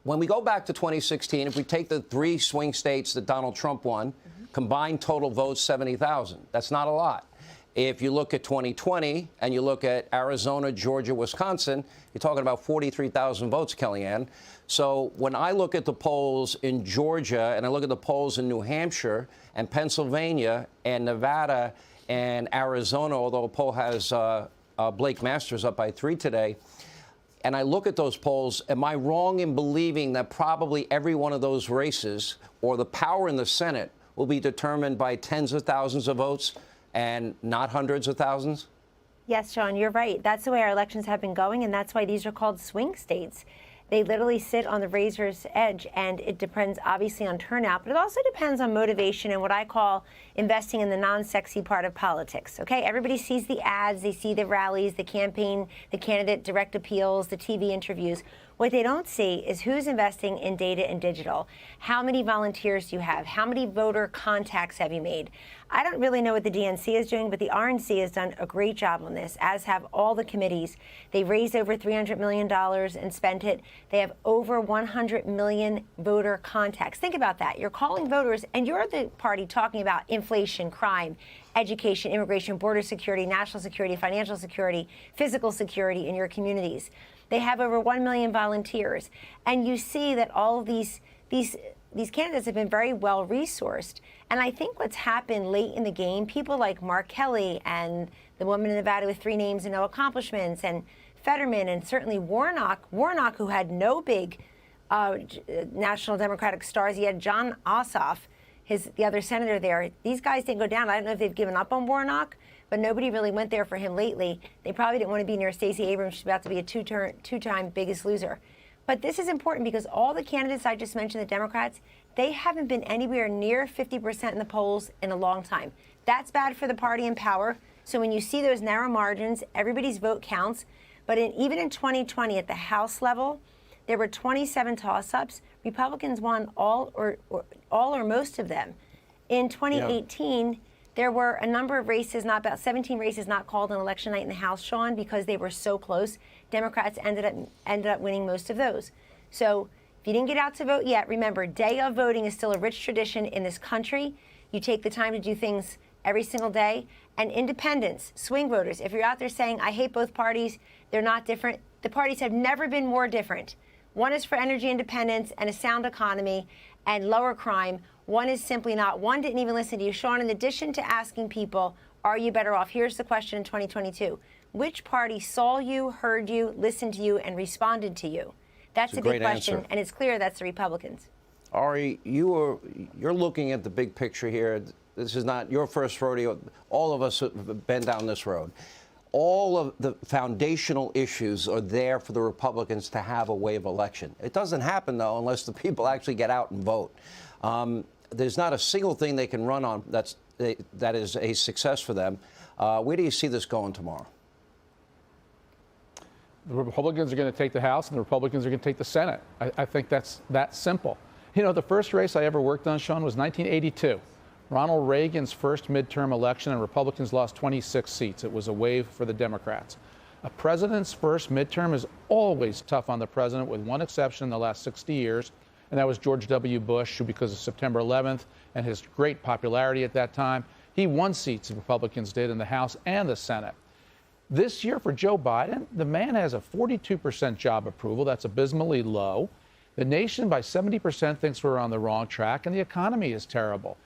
when we go back to 2016, if we take the 3 swing states that Donald Trump won, combined total votes 70,000. That's not a lot. If you look at 2020 and you look at Arizona, Georgia, Wisconsin, you're talking about 43,000 votes, Kellyanne. So when I look at the polls in Georgia and I look at the polls in New Hampshire and Pennsylvania and Nevada and Arizona, although a poll has Blake Masters up by 3 today, and I look at those polls, am I wrong in believing that probably every one of those races or the power in the Senate will be determined by tens of thousands of votes and not hundreds of thousands? Yes, Sean, you're right. That's the way our elections have been going, and that's why these are called swing states. They literally sit on the razor's edge, and it depends obviously on turnout, but it also depends on motivation and what I call investing in the non-sexy part of politics. Okay, everybody sees the ads, they see the rallies, the campaign, the candidate direct appeals, the TV interviews. What they don't see is who's investing in data and digital. How many volunteers do you have? How many voter contacts have you made? I don't really know what the DNC is doing, but the RNC has done a great job on this, as have all the committees. They raised over $300 million and spent it. They have over 100 million voter contacts. Think about that. You're calling voters, and you're the party talking about inflation, crime, education, immigration, border security, national security, financial security, physical security in your communities. They have over 1 million volunteers. And you see that all of these candidates have been very well resourced. And I think what's happened late in the game, people like Mark Kelly and the woman in Nevada with 3 names and no accomplishments, and Fetterman, and certainly Warnock, who had no big national Democratic stars. He had John Ossoff, the other senator there. These guys didn't go down. I don't know if they've given up on Warnock, but nobody really went there for him lately. They probably didn't want to be near Stacey Abrams. She's about to be a two-time biggest loser. But this is important because all the candidates I just mentioned, the Democrats, they haven't been anywhere near 50% in the polls in a long time. That's bad for the party in power. So when you see those narrow margins, everybody's vote counts. But even in 2020 at the House level, there were 27 toss-ups. Republicans won all or most of them. In 2018, there were a number of races, not about 17 races not called on election night in the House, Sean, because they were so close. Democrats ended up winning most of those. So if you didn't get out to vote yet, remember, day of voting is still a rich tradition in this country. You take the time to do things every single day. And independents, swing voters, if you're out there saying, I hate both parties, they're not different, the parties have never been more different. One is for energy independence and a sound economy and lower crime. One is simply not. One didn't even listen to you. Sean, in addition to asking people, are you better off? Here's the question in 2022. Which party saw you, heard you, listened to you, and responded to you? That's a big question, and it's clear that's the Republicans. Ari, you're looking at the big picture here. This is not your first rodeo. All of us have been down this road. All of the foundational issues are there for the Republicans to have a wave election. It doesn't happen, though, unless the people actually get out and vote. There's not a single thing they can run on that is a success for them. Where do you see this going tomorrow? The Republicans are going to take the House and the Republicans are going to take the Senate. I think that's that simple. You know, the first race I ever worked on, Sean, was 1982. Ronald Reagan's first midterm election, and Republicans lost 26 seats. It was a wave for the Democrats. A president's first midterm is always tough on the president, with one exception in the last 60 years, and that was George W. Bush, who, because of September 11th and his great popularity at that time, he won seats, the Republicans did, in the House and the Senate. This year for Joe Biden, the man has a 42% job approval. That's abysmally low. The nation, by 70%, thinks we're on the wrong track, and the economy is terrible.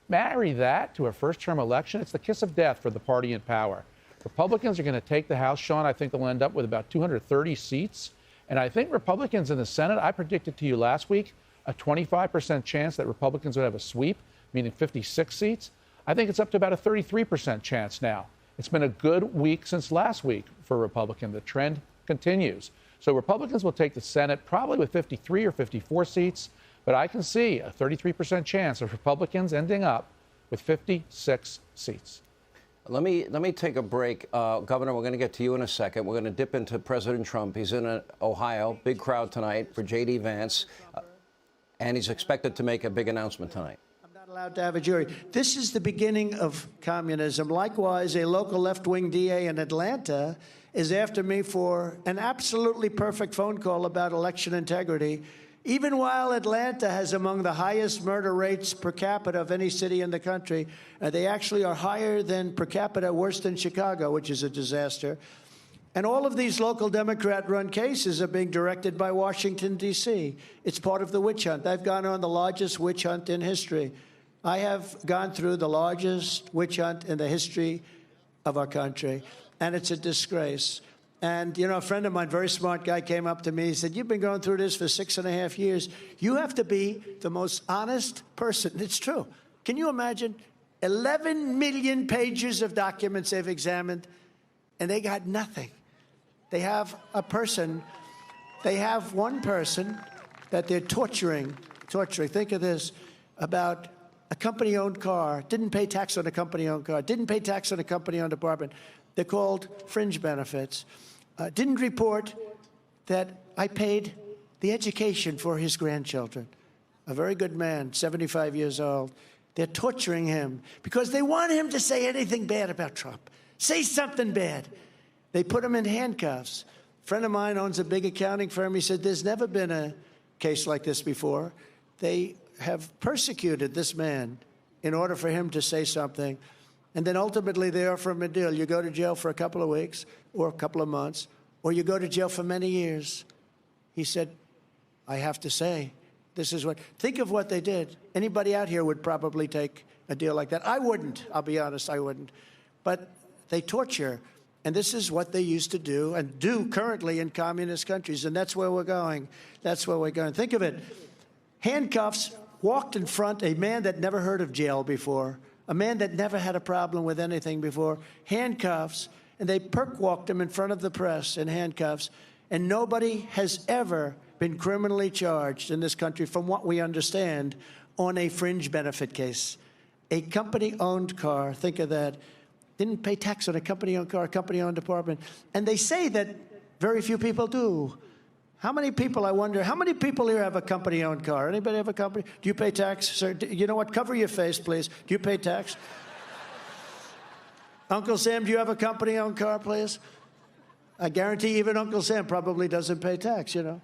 Marry that to a first-term election, it's the kiss of death for the party in power. Republicans are going to take the House, Sean. I think they'll end up with about 230 seats. And I think Republicans in the Senate, I predicted to you last week, a 25% chance that Republicans would have a sweep, meaning 56 seats. I think it's up to about a 33% chance now. It's been a good week since last week for Republican. The trend continues. So Republicans will take the Senate probably with 53 or 54 seats. But I can see a 33% chance of Republicans ending up with 56 seats. Let me take a break. Governor, we're going to get to you in a second. We're going to dip into President Trump. He's in Ohio, big crowd tonight for J.D. Vance, and he's expected to make a big announcement tonight. I'm not allowed to have a jury. This is the beginning of communism. Likewise, a local left-wing DA in Atlanta is after me for an absolutely perfect phone call about election integrity. Even while Atlanta has among the highest murder rates per capita of any city in the country, they actually are higher than per capita, worse than Chicago, which is a disaster. And all of these local Democrat-run cases are being directed by Washington, D.C. It's part of the witch hunt. I've gone on the largest witch hunt in history. I have gone through the largest witch hunt in the history of our country, and it's a disgrace. And, you know, a friend of mine, very smart guy, came up to me. He said, you've been going through this for 6.5 years. You have to be the most honest person. It's true. Can you imagine? 11 million pages of documents they've examined, and they got nothing. They have one person that they're torturing. Think of this, about a company-owned car, didn't pay tax on a company-owned car, didn't pay tax on a company-owned apartment. They're called fringe benefits. Didn't report that I paid the education for his grandchildren. A very good man, 75 years old. They're torturing him because they want him to say anything bad about Trump. Say something bad. They put him in handcuffs. A friend of mine owns a big accounting firm. He said, there's never been a case like this before. They have persecuted this man in order for him to say something. And then ultimately they offer him a deal. You go to jail for a couple of weeks or a couple of months, or you go to jail for many years. He said, I have to say, this is what, think of what they did. Anybody out here would probably take a deal like that. I wouldn't, I'll be honest, I wouldn't. But they torture. And this is what they used to do and do currently in communist countries. And that's where we're going. That's where we're going. Think of it. Handcuffs, walked in front, a man that never heard of jail before, a man that never had a problem with anything before, handcuffs, and they perk-walked him in front of the press in handcuffs, and nobody has ever been criminally charged in this country, from what we understand, on a fringe benefit case. A company-owned car, think of that, didn't pay tax on a company-owned car, a company-owned apartment, and they say that very few people do. How many people, I wonder, how many people here have a company-owned car? Anybody have a company? Do you pay tax, sir? You know what? Cover your face, please. Do you pay tax? Uncle Sam, do you have a company-owned car, please? I guarantee even Uncle Sam probably doesn't pay tax, you know.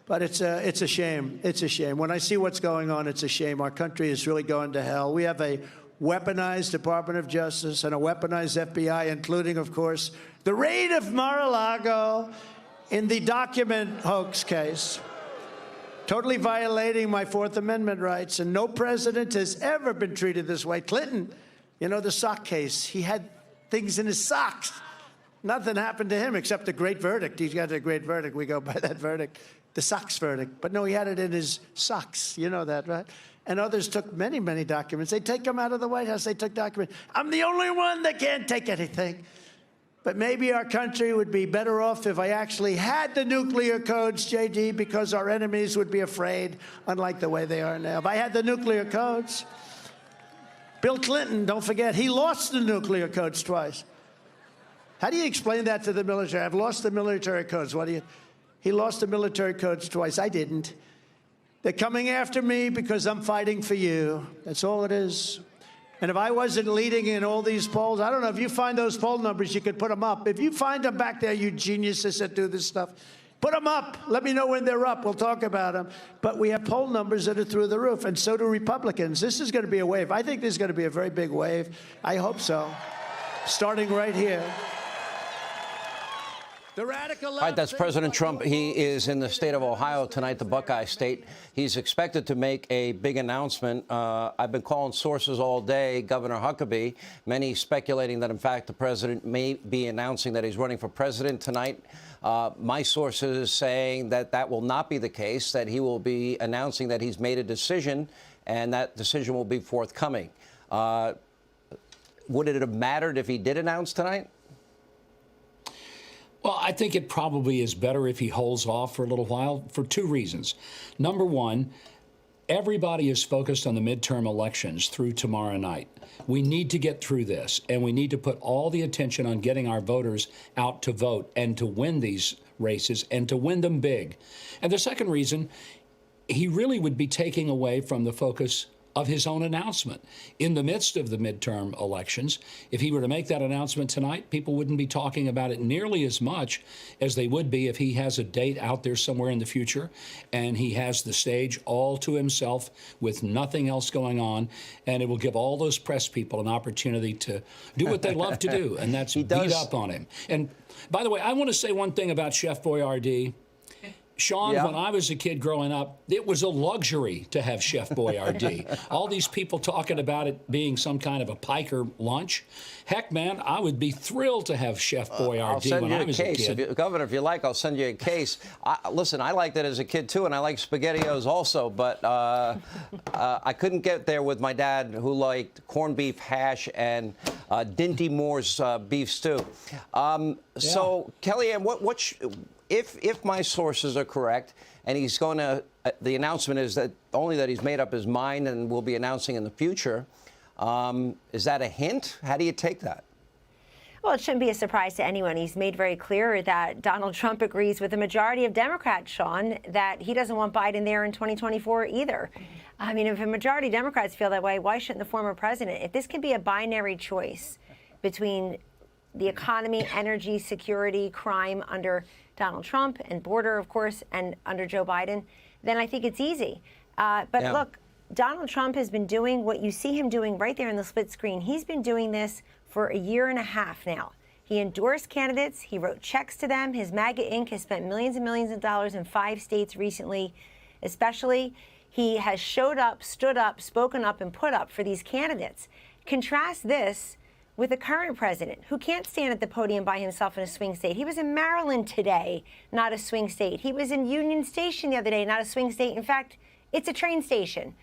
But it's a shame. It's a shame. When I see what's going on, it's a shame. Our country is really going to hell. We have a weaponized Department of Justice and a weaponized FBI, including, of course, the raid of Mar-a-Lago in the document hoax case, totally violating my Fourth Amendment rights. And no president has ever been treated this way. Clinton, you know, the sock case, he had things in his socks. Nothing happened to him except a great verdict. He's got a great verdict. We go by that verdict, the socks verdict. But no, he had it in his socks. You know that, right? And others took many, many documents. They take them out of the White House. They took documents. I'm the only one that can't take anything. But maybe our country would be better off if I actually had the nuclear codes, JD, because our enemies would be afraid, unlike the way they are now. If I had the nuclear codes, Bill Clinton, don't forget, he lost the nuclear codes twice. How do you explain that to the military? I've lost the military codes. He lost the military codes twice. I didn't. They're coming after me because I'm fighting for you. That's all it is. And if I wasn't leading in all these polls, I don't know, if you find those poll numbers, you could put them up. If you find them back there, you geniuses that do this stuff, put them up. Let me know when they're up. We'll talk about them. But we have poll numbers that are through the roof, and so do Republicans. This is going to be a wave. I think this is going to be a very big wave. I hope so. Starting right here. The radical left. All right, that's President Trump. He is in the state of Ohio tonight, the Buckeye State. He's expected to make a big announcement. I've been calling sources all day, Governor Huckabee, many speculating that, in fact, the president may be announcing that he's running for president tonight. My sources saying that that will not be the case, that he will be announcing that he's made a decision, and that decision will be forthcoming. Would it have mattered if he did announce tonight? Well, I think it probably is better if he holds off for a little while for two reasons. Number one, everybody is focused on the midterm elections through tomorrow night. We need to get through this, and we need to put all the attention on getting our voters out to vote and to win these races and to win them big. And the second reason, he really would be taking away from the focus of his own announcement in the midst of the midterm elections. If he were to make that announcement tonight, people wouldn't be talking about it nearly as much as they would be if he has a date out there somewhere in the future and he has the stage all to himself with nothing else going on, and it will give all those press people an opportunity to do what they love to do, and that's beat up on him. And by the way, I want to say one thing about Chef Boyardee. Sean, when I was a kid growing up, it was a luxury to have Chef Boyardee. All these people talking about it being some kind of a piker lunch. Heck, man, I would be thrilled to have Chef Boyardee when I was a kid. Governor, if you like, I'll send you a case. Listen, I liked it as a kid, too, and I like SpaghettiOs also, but I couldn't get there with my dad, who liked corned beef hash and Dinty Moore's beef stew. So, Kellyanne, if my sources are correct, and he's going to, the announcement is that only that he's made up his mind and will be announcing in the future, is that a hint? How do you take that? Well, it shouldn't be a surprise to anyone. He's made very clear that Donald Trump agrees with the majority of Democrats, Sean, that he doesn't want Biden there in 2024 either. I mean, if a majority of Democrats feel that way, why shouldn't the former president? If this can be a binary choice between the economy, energy, security, crime under Donald Trump and border, of course, and under Joe Biden, then I think it's easy. Look, Donald Trump has been doing what you see him doing right there in the split screen. He's been doing this for a year and a half now. He endorsed candidates. He wrote checks to them. His MAGA Inc. has spent millions and millions of dollars in 5 states recently, especially. He has showed up, stood up, spoken up, and put up for these candidates. Contrast this with the current president, who can't stand at the podium by himself in a swing state. He was in Maryland today, not a swing state. He was in Union Station the other day, not a swing state. In fact, it's a train station.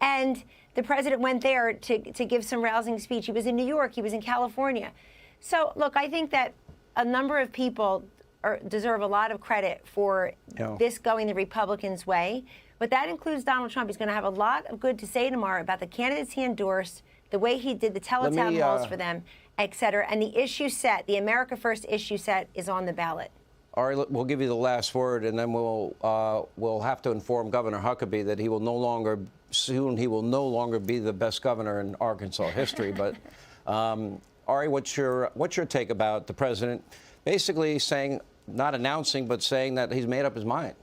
And the president went there to give some rousing speech. He was in New York. He was in California. So, look, I think that a number of people deserve a lot of credit for this going the Republicans' way. But that includes Donald Trump. He's going to have a lot of good to say tomorrow about the candidates he endorsed, the way he did the teletown halls for them, et cetera. And the issue set, the America First issue set, is on the ballot. Ari, we'll give you the last word, and then we'll have to inform Governor Huckabee that he will no longer be the best governor in Arkansas history. But Ari, what's your take about the president basically saying, not announcing, but saying that he's made up his mind?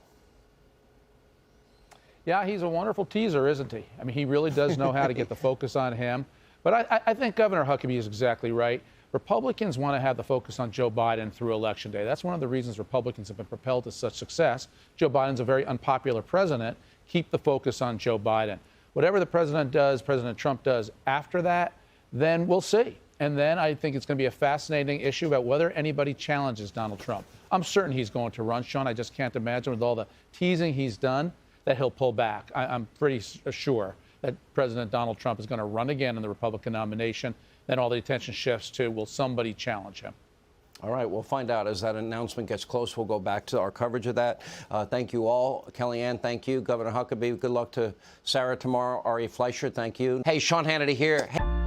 Yeah, he's a wonderful teaser, isn't he? I mean, he really does know how to get the focus on him. But I think Governor Huckabee is exactly right. Republicans want to have the focus on Joe Biden through Election Day. That's one of the reasons Republicans have been propelled to such success. Joe Biden's a very unpopular president. Keep the focus on Joe Biden. Whatever the president does, President Trump does after that, then we'll see. And then I think it's going to be a fascinating issue about whether anybody challenges Donald Trump. I'm certain he's going to run, Sean. I just can't imagine with all the teasing he's done that he'll pull back. I'm pretty sure that President Donald Trump is going to run again in the Republican nomination. Then all the attention shifts to, will somebody challenge him? All right, we'll find out as that announcement gets close. We'll go back to our coverage of that. Thank you all. Kellyanne, thank you. Governor Huckabee, good luck to Sarah tomorrow. Ari Fleischer, thank you. Hey, Sean Hannity here. Hey.